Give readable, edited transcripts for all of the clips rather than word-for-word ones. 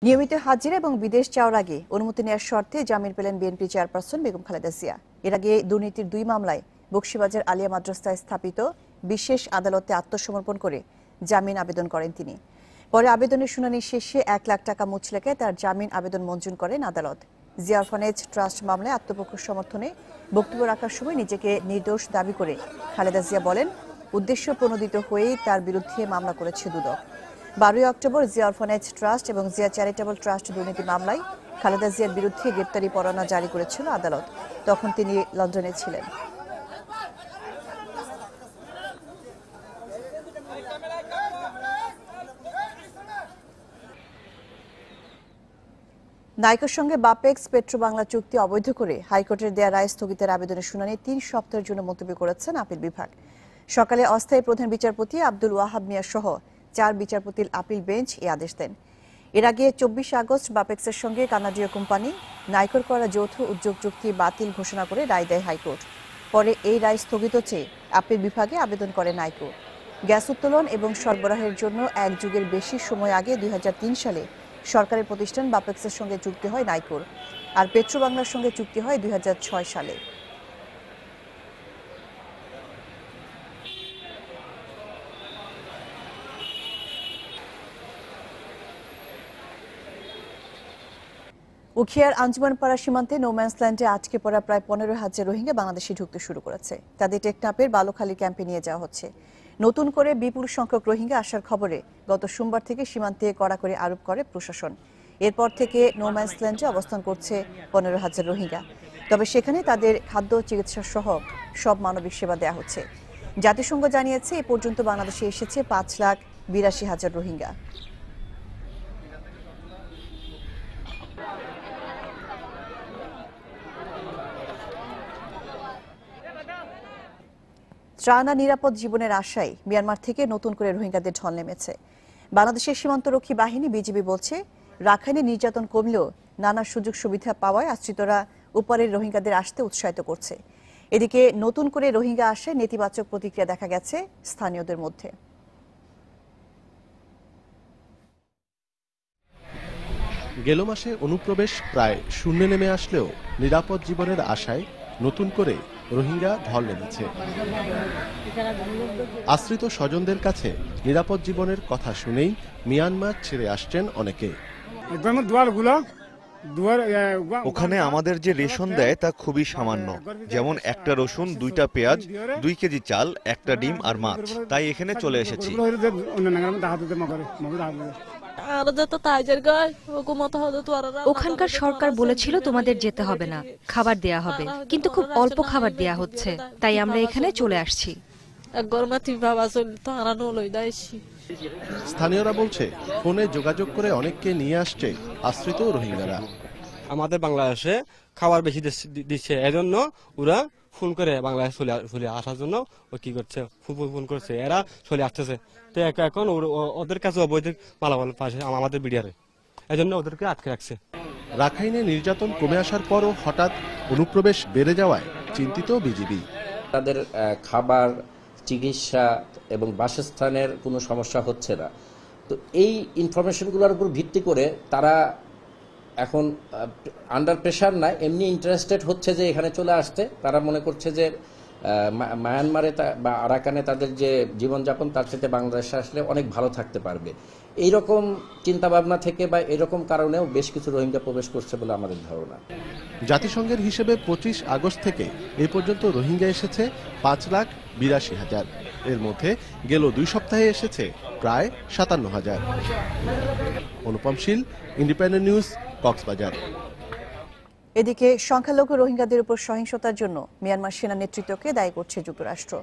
নিয়মিত হাজিরা এবং বিদেশ যাওয়ার আগে অনুমতি নেওয়ার শর্তে জামিন পেলেন বিএনপি চেয়ারপারসন বেগম খালেদা জিয়া। এর আগে দুর্নীতির 2 মামলায় বকশীবাজার আলিয়া মাদ্রাসায় স্থাপিত বিশেষ আদালতে আত্মসমর্পণ করে জামিন আবেদন করেন তিনি। পরে আবেদনের শুনানি শেষে 1 লাখ টাকা মুচলেকে তার জামিন আবেদন মঞ্জুর করেন আদালত। জিয়া অরফানেজ ট্রাস্ট মামলায় আত্মপক্ষ সমর্থনে বক্তব্য রাখার সময় নিজেকে নির্দোষ দাবি করে খালেদা জিয়া বলেন, উদ্দেশ্য প্রণোদিত হয়েই তার বিরুদ্ধে মামলা করেছে দুদক। 12 অক্টোবর জিয়া অরফানেজ ট্রাস্ট এবং জিয়া চ্যারিটেবল ট্রাস্ট দুর্নীতি মামলায় খালেদা জিয়ার বিরুদ্ধে গ্রেপ্তারি পরোয়ানা জারি করেছিল আদালত। তখন তিনি লন্ডনে ছিলেন। নাইকোর সঙ্গে বাপেক্স পেট্রো বাংলা চুক্তি অবৈধ করে হাইকোর্টের দেয়া রায় স্থগিতের আবেদনের শুনানি 3 সপ্তাহের জন্য মুলতবি করেছেন আপিল বিভাগ। সকালে অস্থায়ী প্রধান বিচারপতি আব্দুল ওয়াহাব মিয়া সহ 4 বিচারপতির আপিল বেঞ্চ এই আদেশ দেন। এর আগে 24 আগস্ট বাপেক্সের সঙ্গে কানাডীয় কোম্পানি নাইকোর করা যৌথ উদ্যোগ চুক্তি বাতিল ঘোষণা করে রায় দেয় হাইকোর্ট। পরে এই রায় স্থগিত চেয়ে আপিল বিভাগে আবেদন করে নাইকো। গ্যাস উত্তোলন এবং সরবরাহের জন্য 1 যুগের বেশি সময় আগে 2003 সালে সরকারি প্রতিষ্ঠান বাপেক্সের সঙ্গে চুক্তি হয় নাইকোর, আর পেট্রো বাংলার সঙ্গে চুক্তি হয় 2006 সালে। উখিয়ার আঞ্জুমানপাড়া সীমান্তে নোম্যান্সল্যান্ডে আটকে পড়া প্রায় 15,000 রোহিঙ্গা বাংলাদেশে ঢুকতে শুরু করেছে। তাদের টেকনাফের বালুখালী ক্যাম্পে নিয়ে যাওয়া হচ্ছে। নতুন করে বিপুল সংখ্যক রোহিঙ্গা আসার খবরে গত সোমবার থেকে সীমান্তে কড়াকড়ি আরোপ করে প্রশাসন। এরপর থেকে নোম্যান্সল্যান্ডে অবস্থান করছে 15,000 রোহিঙ্গা। তবে সেখানে তাদের খাদ্য, চিকিৎসা সহ সব মানবিক সেবা দেওয়া হচ্ছে। জাতিসংঘ জানিয়েছে এ পর্যন্ত বাংলাদেশে এসেছে 5,82,000 রোহিঙ্গা। ত্রাণ আর নিরাপদ জীবনের আশায় মিয়ানমার থেকে নতুন করে রোহিঙ্গাদের ঢল নেমেছে। বাংলাদেশের সীমান্তরক্ষী বাহিনী বিজিবি বলছে, রাখাইনে নির্যাতন কমলেও নানা সুযোগ সুবিধা পাওয়ায় আশ্রিতরা উপরের রোহিঙ্গাদের আসতে উৎসাহিত করছে। এদিকে নতুন করে রোহিঙ্গা আসায় নেতিবাচক প্রতিক্রিয়া দেখা গেছে স্থানীয়দের মধ্যে। গেল মাসে অনুপ্রবেশ প্রায় শূন্যে নেমে আসলেও নিরাপদ জীবনের আশায় নতুন করে রোহিঙ্গা ঢল নেমেছে। আশ্রিত স্বজনদের কাছে নিরাপদ জীবনের কথা শুনেই মিয়ানমার ছেড়ে আসছেন অনেকে। ওখানে আমাদের যে রেশন দেয় তা খুবই সামান্য, যেমন একটা রসুন, 2টা পেঁয়াজ, 2 কেজি চাল, একটা ডিম আর মাছ। তাই এখানে চলে এসেছি। ওখানকার সরকার বলেছিল তোমাদের যেতে হবে না, খাবার দেয়া হবে, কিন্তু খুব অল্প খাবার দেয়া হচ্ছে, তাই আমরা এখানে চলে আসছি। স্থানীয়রা বলছে, ফোনে যোগাযোগ করে অনেককে নিয়ে আসছে আশ্রিত রোহিঙ্গারা। আমাদের বাংলাদেশে খাবার বেশি দিচ্ছে, এজন্য ওরা ফোন করে বাংলাদেশ চলে আসার জন্য ও কি করছে, ফোন করছে, এরা চলে আসতেছে। তো এখন ওদের কাছে অবৈধ মালামাল পাশে আমাদের বিডিআরে, এজন্য ওদেরকে আটকে রাখছে। রাখাইনে নির্যাতন কমে আসার পরও হঠাৎ অনুপ্রবেশ বেড়ে যাওয়ায় চিন্তিত বিজিবি। তাদের খাবার, চিকিৎসা এবং বাসস্থানের কোনো সমস্যা হচ্ছে না। তো এই ইনফরমেশনগুলোর উপর ভিত্তি করে তারা এখন আন্ডার প্রেশার না, এমনি ইন্টারেস্টেড হচ্ছে যে এখানে চলে আসতে। তারা মনে করছে যে মায়ানমারে বা আরাকানে তাদের যে জীবনযাপন তার সাথে বাংলাদেশে আসলে অনেক ভালো থাকতে পারবে। এইরকম চিন্তাভাবনা থেকে বা এরকম কারণেও বেশ কিছু রোহিঙ্গা প্রবেশ করছে বলে আমাদের ধারণা। জাতিসংঘের হিসেবে 25 আগস্ট থেকে এই পর্যন্ত রোহিঙ্গা এসেছে 5,82,000। এর মধ্যে গেল 2 সপ্তাহে এসেছে প্রায় 57,000। অনুপম শীল, ইন্ডিপেন্ডেন্ট নিউজ, কক্সবাজার। এদিকে সংখ্যালঘু রোহিঙ্গাদের উপর সহিংসতার জন্য মিয়ানমার সেনা নেতৃত্বকে দায়ী করছে যুক্তরাষ্ট্র।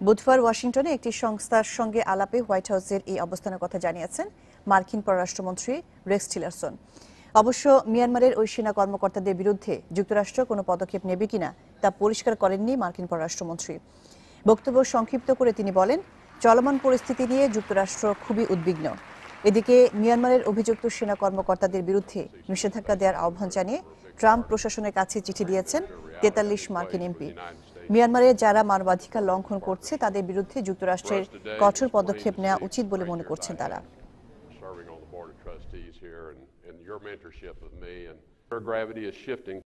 বুধবার ওয়াশিংটনে একটি সংস্থার সঙ্গে আলাপে হোয়াইট হাউসের এই অবস্থানের কথা জানিয়েছেন মার্কিন পররাষ্ট্রমন্ত্রী রেক্স টিলারসন। অবশ্য মিয়ানমারের ওই সেনা কর্মকর্তাদের বিরুদ্ধে যুক্তরাষ্ট্র কোনো পদক্ষেপ নেবে কিনা তা পরিষ্কার করেননি মার্কিন পররাষ্ট্রমন্ত্রী। বক্তব্য সংক্ষিপ্ত করে তিনি বলেন, চলমান পরিস্থিতি নিয়ে যুক্তরাষ্ট্র খুবই উদ্বিগ্ন। এদিকে মিয়ানমারের অভিযুক্ত সেনা কর্মকর্তাদের বিরুদ্ধে নিষেধাজ্ঞা দেওয়ার আহ্বান জানিয়ে ট্রাম্প প্রশাসনের কাছে চিঠি দিয়েছেন 43 মার্কিন এমপি। মিয়ানমারে যারা মানবাধিকার লঙ্ঘন করছে তাদের বিরুদ্ধে যুক্তরাষ্ট্রের কঠোর পদক্ষেপ নেওয়া উচিত বলে মনে করছেন তারা। your mentorship of me, and our gravity is shifting.